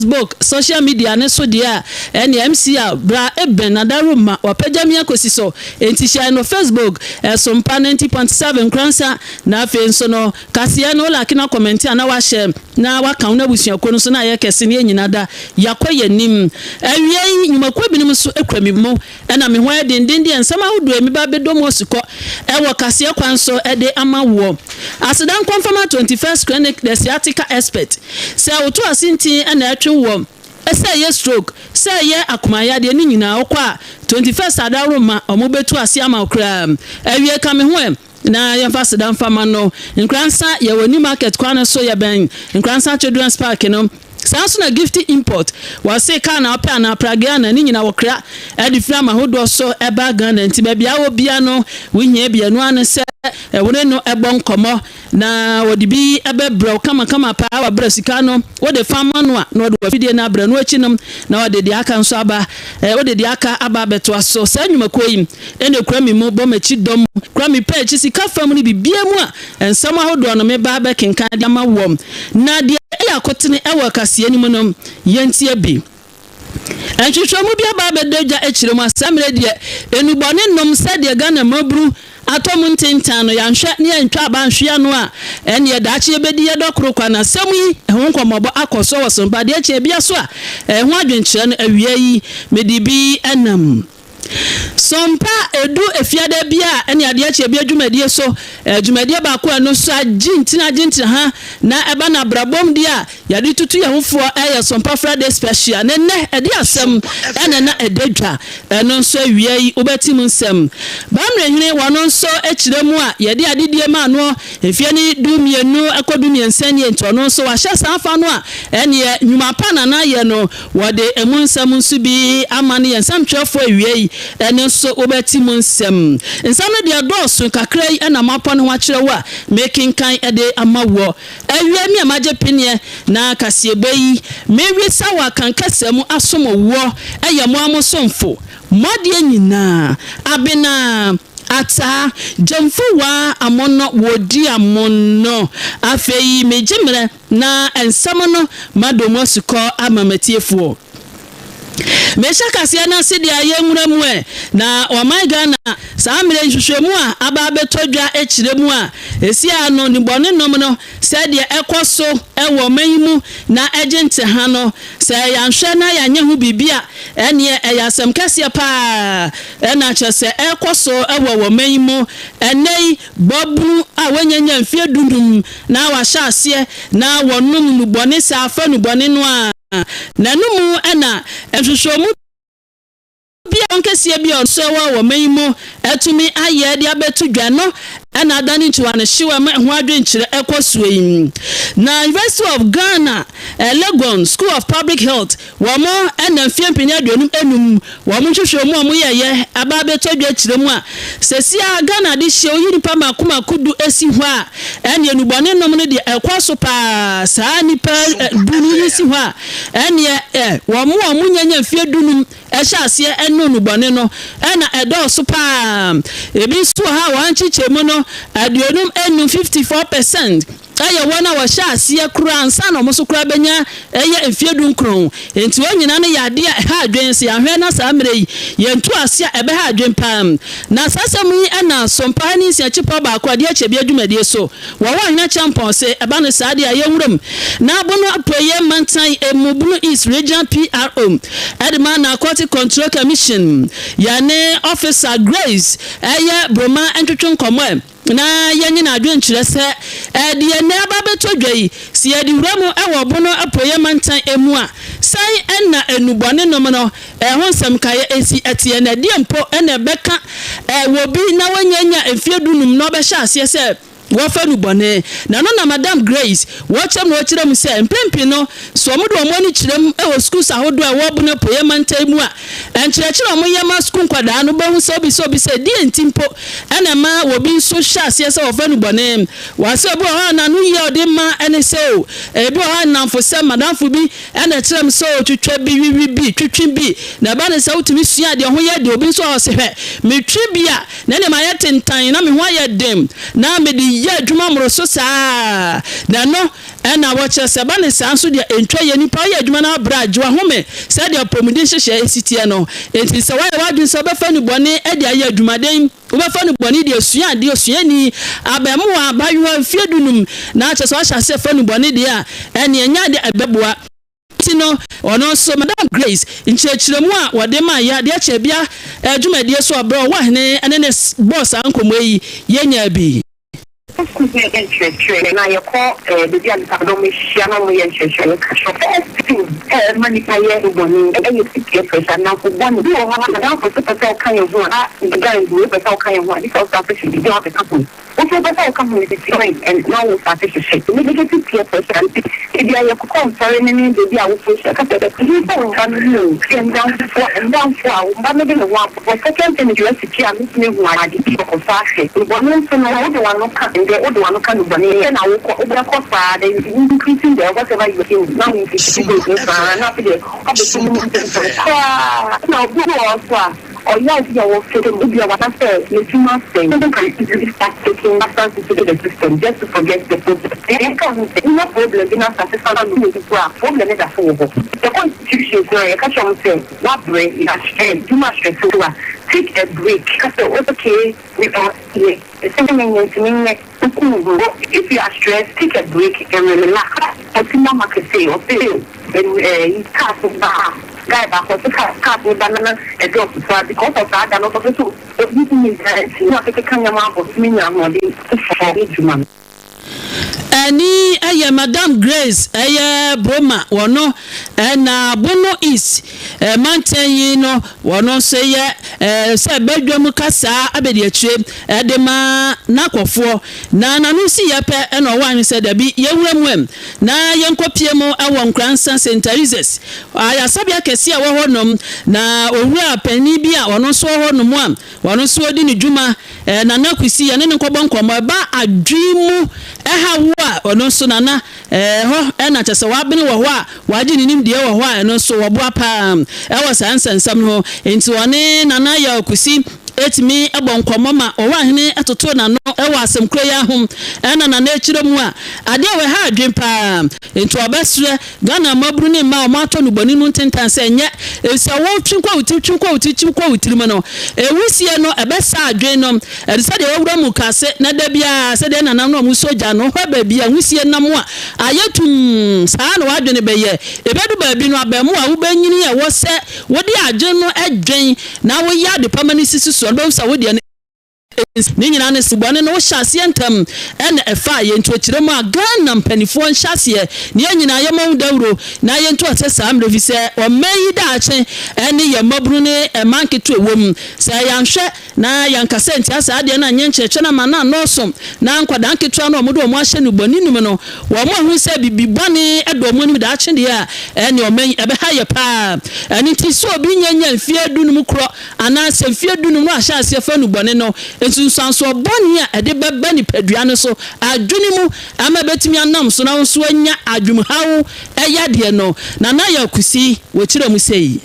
Facebook social media ne so dia NMC bra Eben Adaruma wapagya akosi so enti share no Facebook Sompa 90.7 NKORANZA na afi nso no kase no like na comment ana wa share na wa kan na busuako no so na ye kese ne nyina da yakoye nim awie nyumakwa binim so ekwamimo na me ho dindin de nsama hodo emi ba bedom osiko wo kase kwan so de amawo asedan confirm 21st clinic the sciatica expert say oto asintin na atwe wo say ye stroke say ye akomaya de ni nyina okwa 21st adaroma omobetu ase ama okra awie ka me ho na yamfa sedan fama no NKORANZA ye woni market kwan so ye ben NKORANZA children's park no sanso na gift import wase ka na opa na pragia na ni nyina wokra edifra mahodo so eba Ghana nti ba bia wo bia no winya bia no ane se wone no ebon komo na wodi bi ebebro kama pa wa brasika no wode fama no a no wode wafidie na bra no achinom na wode di aka nso aba wode di aka aba beto aso sa nyumakoyi ene kura mi mo bomachi dom kura mi pa chi sika fam ni bibia mu a ensam ahodo no me ba be kenkan de ma wom na de yakotene ewa kase ani mu no yentie bi enhwehwemu bia ba bedagya echire mu asamre de enubone nom sade Ghana mabru atom ntintan no yanhwe ne ntwa abanhwe no a ene ye daache ebedi ye dokoro kwa na samu ho nkomobo akoso wosompa de eche bia so a ho adwenkyere no awie yi medibi enam Sompa edu efiade bia ene ade ache bia dwumadie so dwumadie ba ko no so agintina ha na eba na brabom dia yade tutu ye hofo Sompa Friday special ne ede asem ene na edadwa eno so awie yi obeti mu nsem bamre hene wono so ekiremu a yade adedie ma no efie ni du mienu akodu miensani ento no so wahye sanfa no a ene nyuma pa na ye no wode emu nsem nsu bi amane ye nsam twefo awie yi ene so obeti mu nsem nsam de doso kakra yi na mapo ne wa kire wa making kan ede amawo awie mi amaje penie na kasiebe yi mewie sawa kan kasemu asomowo eyamo amosomfo modie nyina Abena Ataa GYAMFUWAAH amono wodi amono afei mejimre na ensam no madomo siko amamatiefo mesha kasia na sidi aye nwuramu na oman Ghana saa mere nhwehwemu a aba betodwa ekiremu a esia no ni bone nom no sede ekoso ewo manyimu na agente ha no se yanhwe na yanye ho bibia ene eyasem kasia pa na chese ekoso ewo manyimu enei bobu a wanyanya mfie dundum na wahya ase na wonum nu bone sa afa nu bone no a nanumu ana ehwehwemu bia onkesie bia so wa manyimu etumi aye de abetudwa no ana adani ntiwa na hyewa ma ho adwenkyere ekosuyi na University of Ghana Legon School of Public Health womo ana mfiempini aduonum enum womo hwehwemu omo yeye aba betodwa kyeremu a sesia Ghana de hye oyini pa makudu esi ho a ene enubone nom ne de ekoso pa saa nipa dunu esi ho a ene womo nyanya mfie dunum ehya ase eno nubone no ena edoso pa ebi so ha wanchichemu no aduonum enu 54% aye wona wa sha ase kura ansa na moso kura benya eye efiedu nkron enti wonyina ne yade ha adwen se ahwe na sa mre yentu ase ebe ha adwen pam na sasam yi ana sompa ni se chipa ba kwa de achebi adwumadie so wa hina champion se eba ne sa de aye nwuram na abono apoye mantan emubunu East Regional PRO Edman Aquatic Control Commission yane officer Grace eye broma entwetwe nkomo na yenyi na adwenkyere se de na aba betodwa yi si yedi wuramu ewo bono apoye mantan emu a sai enna enubone nom no ho nsem kaye esi atie na die mpo ena beka wo bi na wanyanya efiedunum no be hya ase se wofa nubone na no na Madam Grace wochem no kirem se mpempi no so mo do mo ni kirem ewo schools ahodo e wo bono apoye mantan emu a enkyerechire mo yema school kwada no behu so bi se die ntimpo ena ma wo bi so hya ase se wofa nubone wase bo ha na no ye ode ma ene se o ebi ha na mfo se madam fu bi ena kirem so twetwa bi wiwi bi twetwi bi na ba ne se utimi sua de ho ye de obi so se hwe metwi bi a na ne ma ye tentan na me ho ye dem na me de ye adwuma moro so saa na no ena wacha sebane sanso dia entwa ye nipa ye adwuma na braj wa home se dia promudi hyehyɛ esitie no enti se wa wadun se obefa ni bɔne e dia ye adwumaden obefa ni bɔne dia sua de osua ni abemu abayo fiedunum na acha so ahya se fa ni bɔne dia ene enya de ebeboa tino ono so Madam Grace nchechiremu a wode ma ya de acha bia adwumadie so abro wa hene ene ne boss ankomo yi yenya bi and I call the Diana manipulate one and you pick your person now for one do have for super kind of one the guy who is all kind of one because selfish is not the company. What was the company and now we start to shape the negative peer person if you are come for any baby I will push a couple of people and down for but maybe the one for second thing you have to care listening who are the people of fashion one from the one the other one can be and I will over cost increasing there whatever you do now you now or yes, you are feeling if you are what I said, you must say, you can easily start taking matters into the system just to forget the problem. No problem, in our problem is a fool. The constitution is not a catch on saying, what break is a strength, too much stress to take a break. Because it's okay without it. The same thing if you are stressed, take a break and relax. Or Mama can say, or fail, and you can't guy back or cut with banana and drop because of that and also to everything is not a kind of me for Ani aya Madam Grace aya Broma wono na Bono East manten yi no wono so ye se badwam kasa abedi atwe de ma nakofo na nanu si ye pe na wan se da bi yewuramwam na yenkopie mu awon NKORANZA centerizes aya sabia kese a wo honom na owura pani bi a wono so honom a wono so odi ni dwuma na nakusi ye ne nkobon komo ba adwimu hawo ono so nana ho na chese wa bene wo ho a waje ninim de wo ho a no so wo boa pa wa sansensam ho enti one nana ya kusi etimi ebonkomo ma owa hene etoto na no ewa asemkro ya hom na na echire mu a ade we ha adwen pa enti obesre Ghana mabru ne ma o mato no boni nu tentan se nye esa wo twinkwa utirima no ewusie no ebesa adwen no edise de wura mu kase na da bia se de nanam no mu soja no ho ba bia wusie nam a ayetum saa no adwen be ye ebedu ba bi no abemu a wo banyini ye wo se wodi adwen no adwen na wo ya de permanent so do sa wodi ni nyina ne sibone no hyase entam ene efa ye nto kiremu a Ghana mpanifo nhyase ne nyina ye mawu dawro na ye nto atesa amrefi se o meyi da ache ene ye mabru ne manketo ewom se yanhwe na yankasa ntiasa ade na nyencheche na mana no som na nkwada nketo na omodo omo ahye no boni num no wo mo hu se bibibone edo mo nim da ache de a ene o meyi ebe ha ye pa ene ti so obi nyanya mfie dunum kro ana se mfie dunum no ahyase fa no boni no sanso boni a ede beba ni padua no so adwuni mu ama betimi anam so na so anya adwum hawo eya de no na na ya kusi wo kire mu sei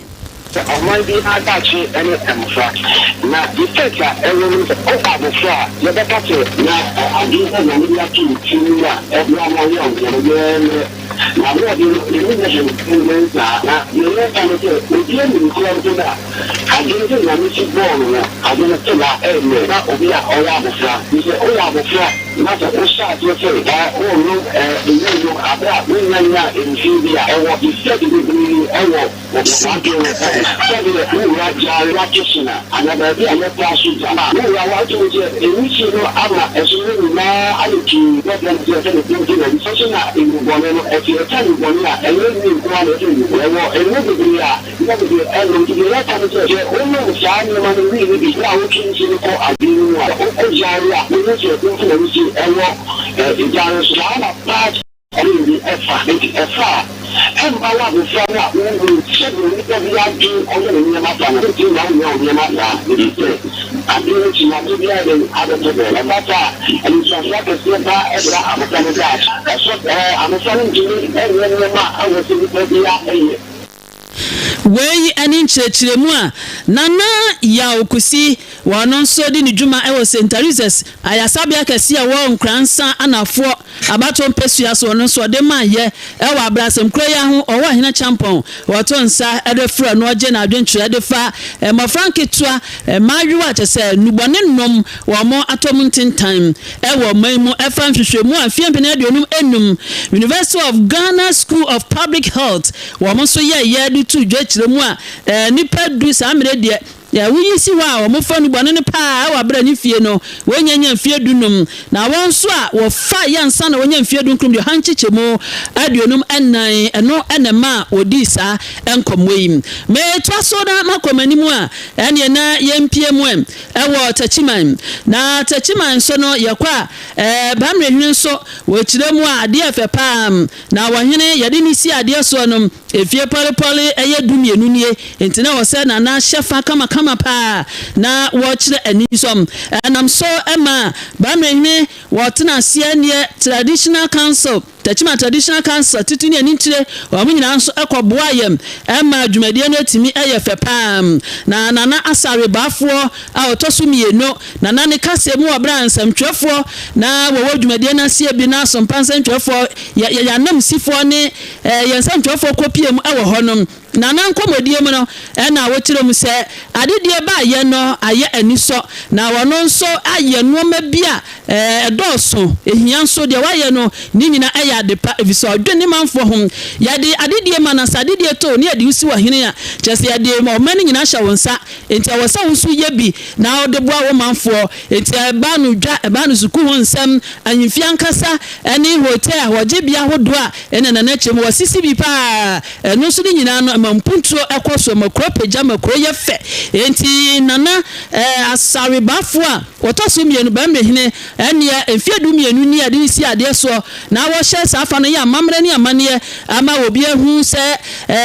ọmọ ibi adachi ẹni ẹmọfra na ìfẹ̀tà ẹ̀rọ ọ̀pàbọ̀fra yẹ́bẹ̀kàtẹ̀ na àdúgbò náà níbi àti ìtìlú wa ẹgbẹ́ ọmọ yẹn ọ̀gbẹ̀rẹ̀ na wọ́n di ìrìnàjò ìgbẹ̀nsà na ìrìnàjò ìgbẹ̀nsà òbí ẹ̀mí nìkan ọdún náà àdúgbò náà ní ti bọ́ọ̀lù náà àdúgbò náà ẹ̀mẹ̀ na òbí ọ̀rọ̀ àbọ̀fra ìṣe ọ̀rọ̀ àbọ̀fra láti ó ṣàtúnṣe ọ̀rọ̀ ilé ìlú àbẹ́ àgbẹ̀yẹ̀yà ìrìnfìdíà ẹ̀wọ̀ ìṣẹ́dìgbìgbì ẹ̀wọ̀ Sabe o raja rakishina another day I'm not sure no I want to say which you know ama esuru na aliki what them say the thing and social in the one if you tell one na and you go on to you and no be ya you know the and the right time to say oh no shine no man really be now looking to go adinu o jaria we need to go to see and ìjàrà sala part and the effort Emba wa bufana ungu sebu nita viyaji oye ni nyama sana kuti na nyama sana nite adini china tibia ni adotebe na bata alisafia kesieba ebra amutani dash amutani njini nyama awesi nite biya eye wei ani nkyerɛkyerɛmu a nana ya okusi wɔno nso di ne dwuma ɛwɔ St. Teresa's ayasabea kɛse a wɔ nkransa anafoɔ abato mpesua so wɔno nso de ma yɛ ɛwɔ abrasem kuro ya ho ɔwɔ hena champon wɔto nsa ɛde fra no ɔgye na adwenkyerɛ de fa mmɔfra nketewa maayewa kyɛ nubɔne nnom wɔn atom ntentan ɛwɔ man mu ɛfa nhwehwɛmu a fie mpene aduonum enum University of Ghana School of Public Health wɔn nso yɛ de tu dwakyerɛmu a nipa du saa mmere deɛ wuyi si wa o mo fa nu bɔne ne pa wa bra ne fie no wonyanya fie dunum na won so a wo fa yansa na wonya fie dunkrum de hankyekemo aduonum enan eno enema odi sa enkomwei me to so na makomanimu a ene na yempie mu ewo TECHIMAN na TECHIMAN so no yakwa bamrehwene so wo kiremu a ade afa pam na wohene yede ni si ade so no efie pole eye dumienu nie entina wo se na na hyefa kama pa na wɔkyerɛ anisom nam so ema bamrehne wɔtena aseɛ ne traditional council TECHIMAN traditional council tituni ani kyerɛ wɔn nyinaa nso ɛkɔboa yɛm ema dwumadie no timi ɛyɛ fɛ pam na nana asare baafoɔ a ɔtɔso mieno nana ne kase mu wɔ bra nsɛmtwɛfoɔ na wɔwɔ dwumadie no aseɛ bi na Sompa nsɛmtwɛfoɔ yɛnam sifoɔ ne yɛnsɛmtwɛfoɔ kopie mu ɛwɔ hɔ nom nana nkomodie mu no na wɔkyerɛ mu sɛ adedie ba yɛ no ayɛ aniso na wɔno nso ayɛ nneɛma bi a ɛdɔɔso ehia nso deɛ wayɛ no ne nyina ɛyɛ adepa ebiso odwene manfo ho yɛde adedie ma na sadedie to ne yɛde usi wɔ hene a kyɛsɛ yɛde ma ɔma ne nyina hyɛ wɔn nsa enti ɛwɔ sɛ wɔso yɛ bi na ɔde boa wɔ manfo enti ɛba no dwa ɛba no suku ho nsɛm anyimfia nkasa ɛne hotel a wɔgye bia hodo a ɛne na n'akyem wɔ sisi bi pa ɛno nso ne nyina no mampuntro ekoso makro peja makro ye fe enti nana asare bafo a wotoso mienu ba mehine ene efiedu mienu ni ade si ade so na wo hye safa no ya mamre ne amane ama obi ehu se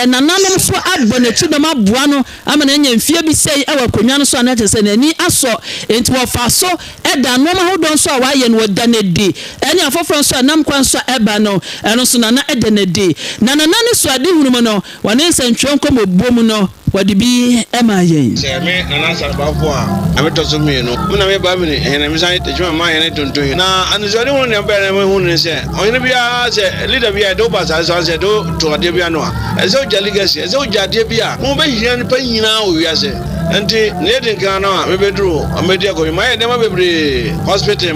nana no so abɔnachi do maboa no ama na nya mfie bi sei ewa konwa no so anate se nani aso enti wo fa so eda no ma hodon so a waye no danedi ene afoforo so anam kwan so eba no eno so nana edanedi nana ne so ade hunu mo no wane ntwenko mobom no wadi bi ema yen se me nana sarabafo a ameto so me no na me ba me ne me san TECHIMAN ma yen tonton na anzori won ne ba na me hu ne se oyene bia se leader bia do ba sa se do to ade bia no a se o ja legacy se o ja ade bia mo ba hia ne pa nyina o wi ase enti ne de kan na me bedru amedia ko ma yen ma bebre hospital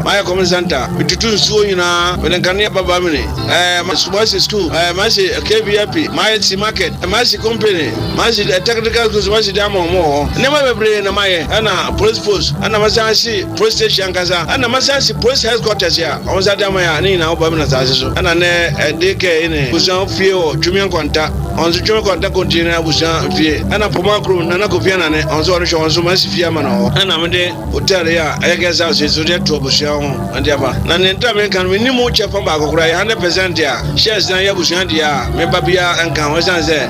my common center bitutu nsuo nyina me kan ne baba me ne ma school ma se KBP my market my company my technical schools my damo ne ma bebre na my na police force na masansi police station kasa na masansi police headquarters ya on za damo ya ni na oba me na sase so na ne deke ne busan fie o twumen kwanta on so twumen kwanta container busan fie na poma kro na kofia na ne on so on so ma si fie ma no na me de hotel ya ayegesa so de to busan ho ande aba na ne ntame kan me ni mo chefa ba kokora 100% ya shares na ya busan dia me babia nkan o san se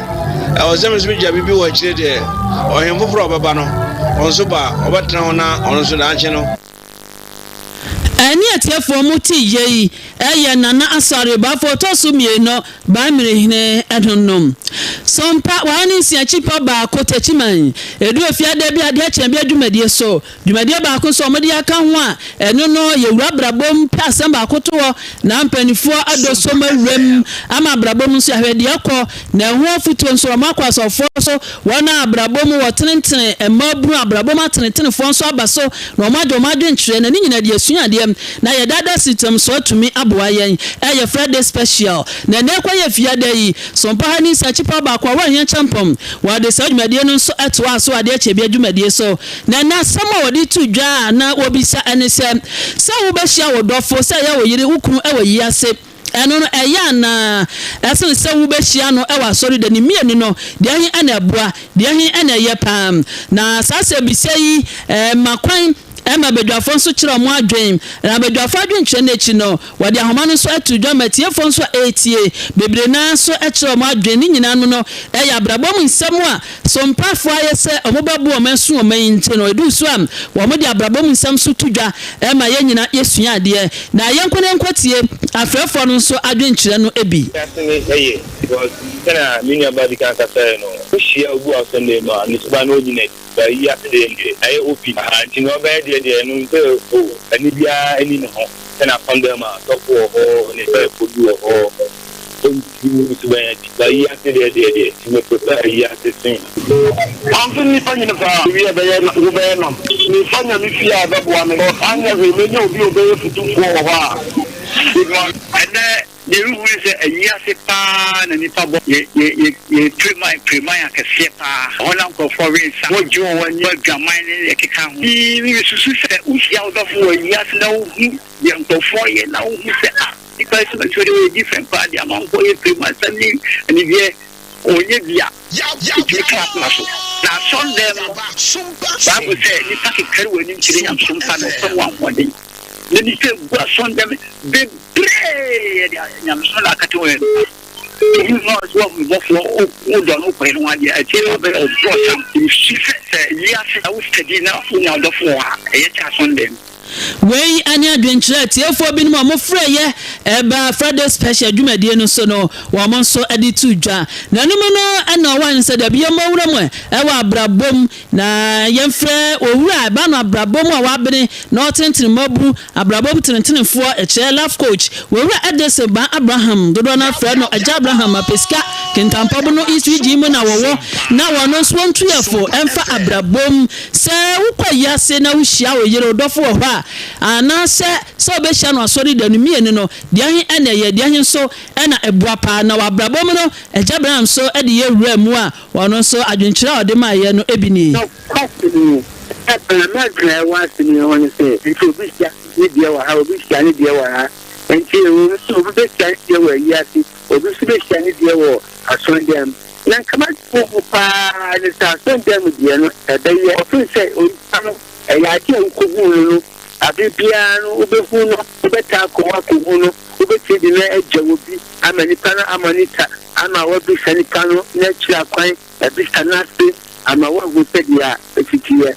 o zeme sumi jabi bi wo chire de o hemfo fro baba no on so ba obatra ho na on so da anche no ani atiefo muti yei eye nana asare ba foto so mieno ba mirehine edonnom Sompa wani si achipa ba ko TECHIMAN edu afiade bi ade ache bi adwumadie so dwumadie ba ko so omde aka ho a eno no yewura brabom pasem ba ko to na mpanifo adoso mawrem ama brabom so ahwede akọ na ho afuto nso makwaso so wana brabom wotenentene emabru abrabom atenetene fo nso abaso na omadwe nkyere na ni nyina de asuade na ye dada system so tumi aboa yen eye Friday special na ne kwa ye fiade yi Sompa ni sachipa ba kwa wan champom wa de sadwumadie no so etwa so ade ache bi adwumadie so na sama wodi tu dwa na obisa enese se wo be hia wodofo se ya wo yire ukunu ewa yi ase eno no eya na esen se wo be hia no ewa sori de ni mienu no de hin ana aboa de hin ana ye pam na sase bisei makwan ema bedwafo nso kire omo adwen na bedwafo adwen kire na echi no wode ahoma no so atudwa matiefo nso etie bebre na so ekire omo adwen ni nyina no eya brabom nsem a Sompa fo ayese omobabu omensu omenyin no edu so am wo mo de abrabom nsam so tudwa e ma ye nyina yesua ade na yenkone nkwatie afrefo no so adwenkyere no ebi because kana minya badi kan ka say no shia ogu asende ma ni so ba no nyina ba ya de ay opi anti no ba de no nte o ani bia ani no ho kana fonda ma to ko ni ba ko du ho ni so ba ya de ni ko ta ya te sin antu ni pa nyina fa wi ba ya no ba no ni fanya mi fia ba bo ame anya we me nyo bi obe futu fo ho and the rule is a year pa na nipa bo ye Tman akese pa ona ko foreign sa wo jo wani adwaman ne keka ho ni susu se usia odofo year na wo hu ye nkofo ye na wo hu se because it's very different pa dia man ko ye Tman sani ani vie onye bia ya class na so na Sunday ba bo se ni pa ke kare wani nkire ya Sompa no so wan wodi le ni ke gwa Sunday be pray ya msala katwe you know what we go for o don o pe no ade a tell about something she said yes I was studying now for the for e Sunday Wey anya adwenkyere tiefo bi no amofra ye eba Friday special dwumadie no so no wo mo so edi tudwa na no no na wan se da bia mawura mo ewa abrabom na yemfre owura eba no abrabom a wabene na otentene mabu abrabom tenentenefo eche life coach wowura edese ba Abraham dodo na fra no aja Abraham apeska kentampa no iswiji mu na wowo na wono so ntuyefo emfa abrabom se wukwa yase na wuhia oyere odofo wo ha ana se be hia no asori da no mienu no de ahen ene ye de ahen so ena ebua pa na wabrabom no eja Abraham so e de ye wura mu a wono so adwenkyere ode ma ye no ebini no question na gra was ni won say nti obi sia ni de wa ha obi sia ni de wa ha nti obi be sia ni de wa yasi obi so be sia ni de wa asori dem na kama ko pa ni sa so dem de no da ye ofi say o no ya ti en ko no abibiano obehuno obeta akwa kuhuno obetidi na ejawobi amanipa na amanita ama wabi sanika no na kira kwan ebisa na se ama wago pedia efitiye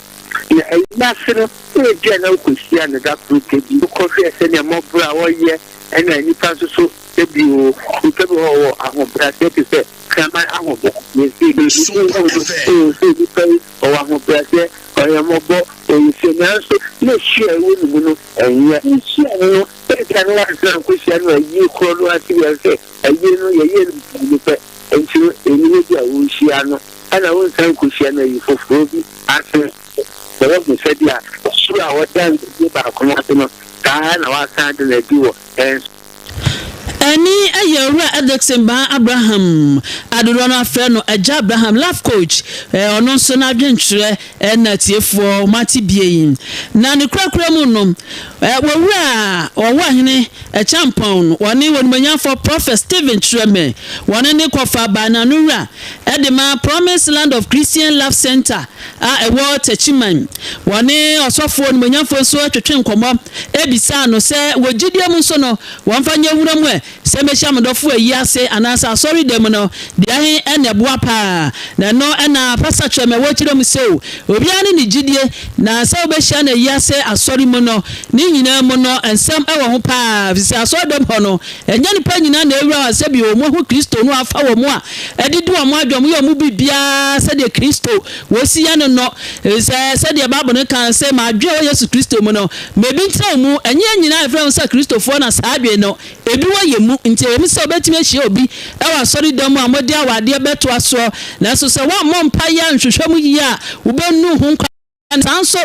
na eyasino e dia na okosia na da protebi ko fe se ne mobra woye ena nipa so ebi o utebi ho ahobra se se kama ahobo ni se bi so o ahobra se o mobo so no share with no and share no can learn question where you call what you say and you know you and you any share no and I won't say question you for free after the one said yeah sure what time to back on what no can our side the do and Ani ayewura Edexemba Abraham adurona afre no eja Abraham life coach ono so na adwenkyere na tiefo mati bieyin na ne krakra mu no wowura owo hene champon woni wonmanyafo prophet Stephen Treme woni ne kofa bana nura edema Promise Land of Christian Love Center ewo TECHIMAN woni osofo wonmanyafo so atwetwe nkomo ebisa no se wogidie mu so no wonfanye wura mu se mehia modofo ayiase anasa sorry dem no de ahen ene boa pa na no ena pastor Treme wo kire mu se obia ne gidie na se obehia na ayiase asori mu no ni nyina mu no ensem ewo ho pa visi asori dem ho no enya nipa nyina na ewura ase bi o mu ho Kristo no afa wo mu a edidu o mu adwom yo mu bibia se de Kristo wo si ya no se de Bible no kan se ma adwe o Yesu Kristo mu no mebi ntra mu enya nyina efra se Kristofo na sa adwe no ebi wo ye mu nti emi se obetime hie obi ewa asori dem amodi awade beto aso na so se wa mompa ya nhwehwem yi a wo benu hu sanso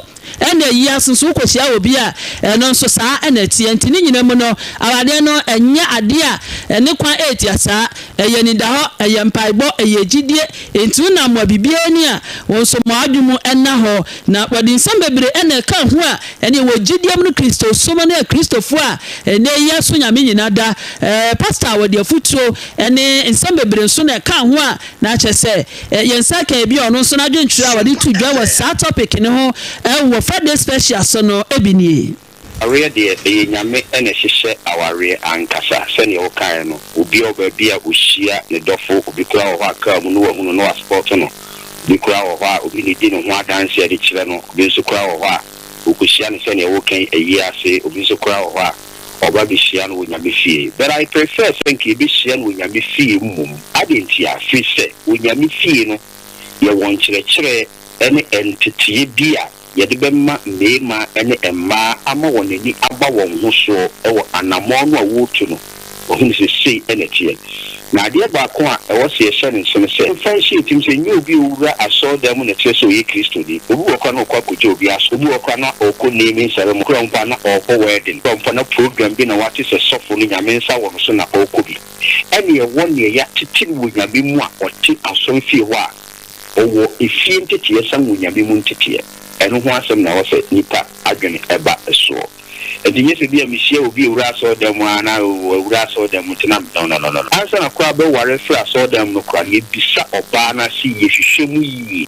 ene yi asenso kosia obi a eno nso saa ene tie nti ni nyina mu no awade no enya ade a ene kwan etiasa eye ni da ho eye mpaibo eye gidie enti na mo bibie ni a wonso mo adwumu ena ho na wadi nsam bebre ene ka ho a ene wo gidie mu Kristo so mo na Kristofo a ene yeso nyame nyina da pastor wadi afutuo ene nsam bebre nso na ka ho a na chese yensa ka bi ono nso na dwentwira wadi tudwa wa sa topic ni ho wo Friday special so no ebini aware de nyame ene hihye aware ankasa se ne wo kan no obi oba bia ohia ne dofo obi kura wo aka mu no wahunu no sport no bi kura wɔ hɔ a obi ne di ne ho adanse de kyerɛ no obi nso kura wɔ hɔ a okuhyia ne sɛ ne wɔkan ayi ase obi nso kura wɔ hɔ a ọba bi hyia no wonyame fie but I prefer sɛ nka ebi hyia no wonyame fie mmom adenti afi sɛ wonyame fie no yɛ wɔn kyerɛkyerɛ ɛne entity bi a yɛde bɛma mmarima ɛne mmaa ama wɔn ani aba wɔn ho so ɛwɔ anamɔ no a wɔretu no wɔn sɛ sei ɛna teɛ na adeɛ baako a ɛwɔ sɛ yɛhyɛ ne nso no sɛ mfa nhyɛ tim sɛ nyɛ obi owura asɔɔdan mu na kyerɛ sɛ ɔyɛ kristo ni obi wɔ kɔ na ɔkɔ akɔgye obi aso obi wɔ kɔ na ɔkɔ naming ceremony kura mpa na ɔkɔ wedding kura mpa na program bi na wate sɛ sɔfo no nyame nsa wɔ no so na ɔkɔ bi ɛne ɛwɔ ne ɛyɛ tete wɔ nyame mu a ɔte asɔn fie hɔ a ɔwɔ efie nteteɛ san wɔ nyame mu nteteɛ ɛno ho asɛm na wɔ sɛ nipa adwene ɛba ɛsoɔ ɛdi nyɛ sɛ bi a mehyia obi ewura asɔɔdan mu a na ewura asɔɔdan mu tena no ansa na kora bɛware firi asɔɔdan mu no kora yɛbisa ɔbaa no ase yɛhwehwɛ mu yie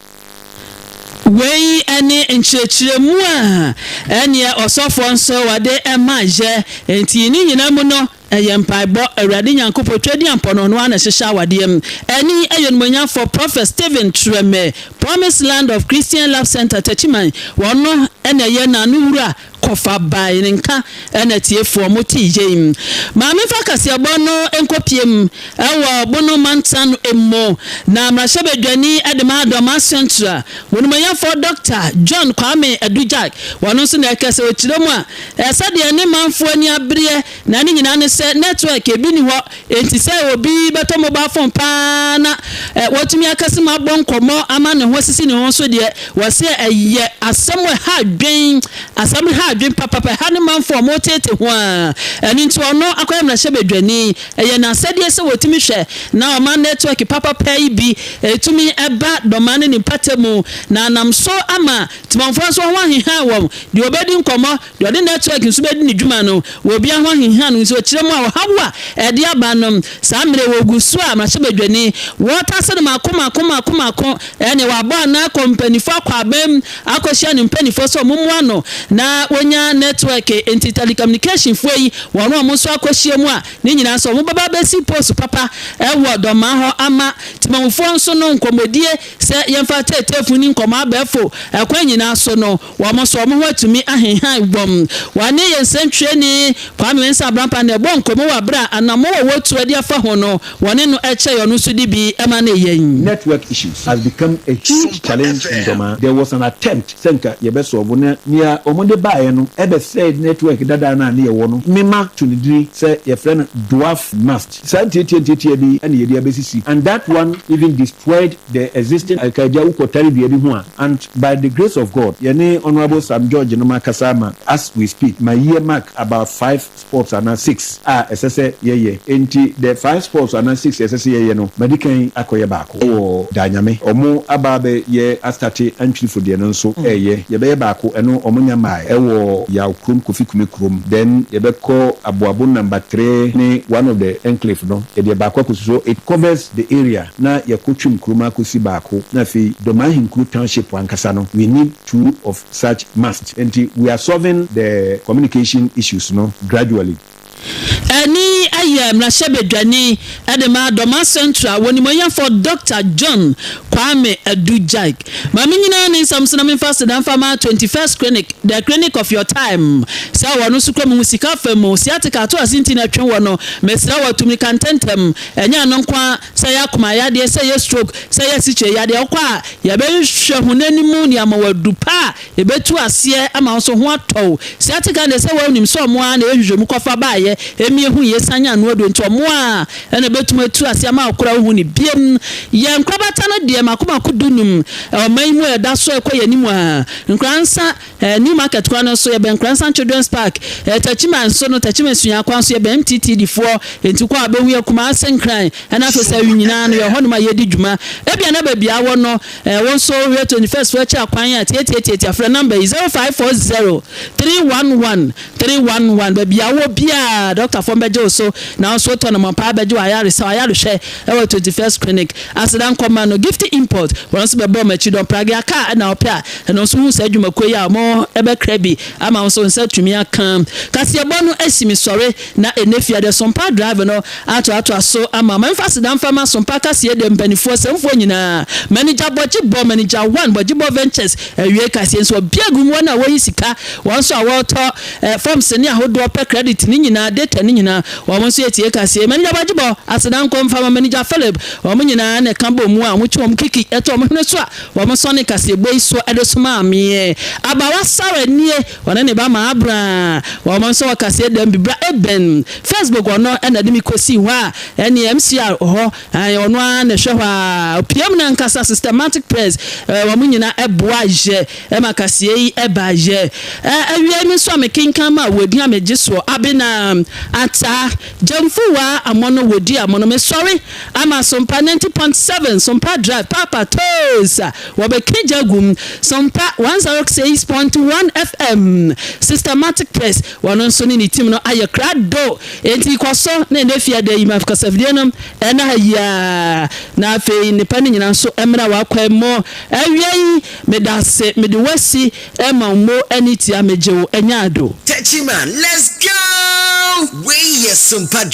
wei ene nkyerɛkyerɛmu a ɛneɛ ɔsɔfoɔ nso wade ɛma yɛ enti ne nyina mu no ɛyɛ mpaebɔ awurade nyankopɔn twadi ampɔno no ana hyehyɛ awadeɛ m ɛni ɛyɛ nomonyafo prophet Stephen Treme Promise Land of Christian Love Center TECHIMAN wɔno ɛna ɛyɛ nanu wura kofa bai nka ɛna tiefo mo ti yem maame fa kaseɛbɔ no enkopiem ɛwɔ bono mantan emmo na mrahye bedwani ɛdema adoma central wɔnomanyafo Dr. John Kwame Adujak wɔno nso na ɛkɛsɛ wɔkyerɛ mu a ɛsɛ de ne manfo ani abreɛ na ne nyina ne sɛ network ebi ni hɔ enti sɛ obi beto mobile phone pa na wɔtumi akɛse ma bɔ nkɔmɔ ama ne ho sisi ne ho so de wɔse ɛyɛ asɛm ha dwen asɛm ha adwen papa ha ne manfo mo tete ho a ɛni nti ɔno akɔyɛ mrahye bedwani ɛyɛ na sɛdeɛ sɛ wɔtumi hwɛ na ɔma network papa pɛi bi etumi ɛba dɔma ne nipatemu na nam so ama timanfo so ho aheha wɔm de obedi nkɔmɔ de ɔde network nso bedi ne dwuma no wo bia ho aheha no nso kyerɛ mu a ɔhawo a ɛde aba no saa mre wo gusu a mrahye bedwani wɔta sɛ de makoma ɛne wabɔ na kompanifo akwabam akɔhyia ne mpanifo so mumwa no na wonya network enti telecommunication fo yi wɔno ɔmo so akɔhyia mu a ne nyina so ɔmo baba besi post papa ɛwɔ dɔma hɔ ama timanfo nso no nkomodie sɛ yɛmfa tetefu ni nkɔma abɛfo ɛkwan nyina so no wɔmo so ɔmo ho atumi ahenhan bom wɔne yɛ nsɛntwe ni kwame nsa brampa na ɛbɔ nkɔmɔ wɔ bra anamo wɔ wotu ade afa ho no wɔne no ɛkyɛ yɔ no so di bi ɛma na yɛn network issues has become a huge challenge in Doma. There was an attempt senka yebeso obuna nia omonde bae no ebe said network dada na ne yewo no mema to nidiri say your friend dwarf mast santieti bi and yedi abesisi and that one even destroyed the existing alkaja ukotari bi ho a and by the grace of God yene honorable Sam George no makasama as we speak my year mark about 5 sports and 6 esese ye enti the 5 sports and 6 esese ye no medican akoye baako o danyame omo ababe ye astarte antwifo de no nso ye be baako eno omo nyama ewo ya krom kofi kume krom then ye be ko aboabo number 3 ni one of the enclave no e de baako so it covers the area na ye kotwim kroma kosi baako na fi domahin kru township wankasa no we need 2 of such masts and we are solving the communication issues no gradually. Ani aye mrahye bedwani edema doma central wonimoya for Dr. John Kwame Adujak mami nyina ne samsona me fast dan fama 21st clinic the clinic of your time sa wono sukwa mu sika fam siatika to asinti na twen wono mesra watumi kantentem enya no kwa sa yakoma yade sa ye stroke sa ye siche yade okwa ya be hwe hunanimu ni amawadupa e betu ase ama so ho atɔ siatika ne sa wonim so mo a na ehwehwe mu kofa baaye emi ehu yesanya no ado nto mo a ene betum atu ase ama akora hu ni biem ye nkrabata no de makoma kudunum omaimu eda so ekɔ yanimu a nkransa new market kwa no so ye ben nkransa children's park TECHIMAN so no TECHIMAN sunya kwa so ye ben MTT difo enti kwa abehu ye kuma asenkran ena so sa winyina no ye honoma ye di dwuma ebia na babia wo no won so we 21st for cha kwan ya tietietie afra number 0540 311 babia wo bia Dr. Fombejo so now so to no pa bejo ayare so ayare hwe e 21st clinic as dan command no gift import wɔn nso bɛbɔ m'akyi dɔn prage aka na ɔpɛ a ɛno nso hu sɛ adwumakuo yi a ɔmo ɛbɛkra bi ama nso nsa tumi aka kaseɛbɔ no asi mi sɔre na enefia de Sompa drive no ato so ama memfa sedam fama Sompa kaseɛ de mpanifoɔ sɛmfoɔ nyinaa manager bɔgye manager 1 bɔgye ventures awie kaseɛ nso biagu mu na wɔyi sika wɔn so a wɔtɔ forms ne ahodoɔ pɛ credit ne nyinaa data ne nyinaa wɔn nso etie kaseɛ manager bɔgye asedam kɔm fama manager Philip wɔn nyinaa na ka bɔ mu a wɔtwe wɔn kiki ɛtɔ wɔn hene so a wɔn so ne kaseɛ bɔ yi so ɛde so ma amie abawa sawa nie wɔn ne ba ma abra wɔn nso wɔ kaseɛ dem bibra Eben Facebook ɔno ɛna de mi kosi hɔ a ɛne MCR hɔ ɔno a na hwɛ hɔ a PM na nkasa systematic press wɔn nyinaa ɛboa yɛ ɛma kaseɛ yi ɛba yɛ awie mi nso a mekenkan ma wɔdi amegye so Abena Ataa GYAMFUWAAH amono wɔdi amono me sorry ama Sompa 90.7 Sompa drive papa toes wɔbɛkegya gum Sompa 106.1 FM systematic press wɔn nso ne team no ayɛ krado enti kɔso na nefia de yima kasafie no ɛna ya na afei ne pani nyina nso emra wakwa mo awie yi medase mede wasi ema mo ani tia megyewo enya ado TECHIMAN, let's go! We yes Sompa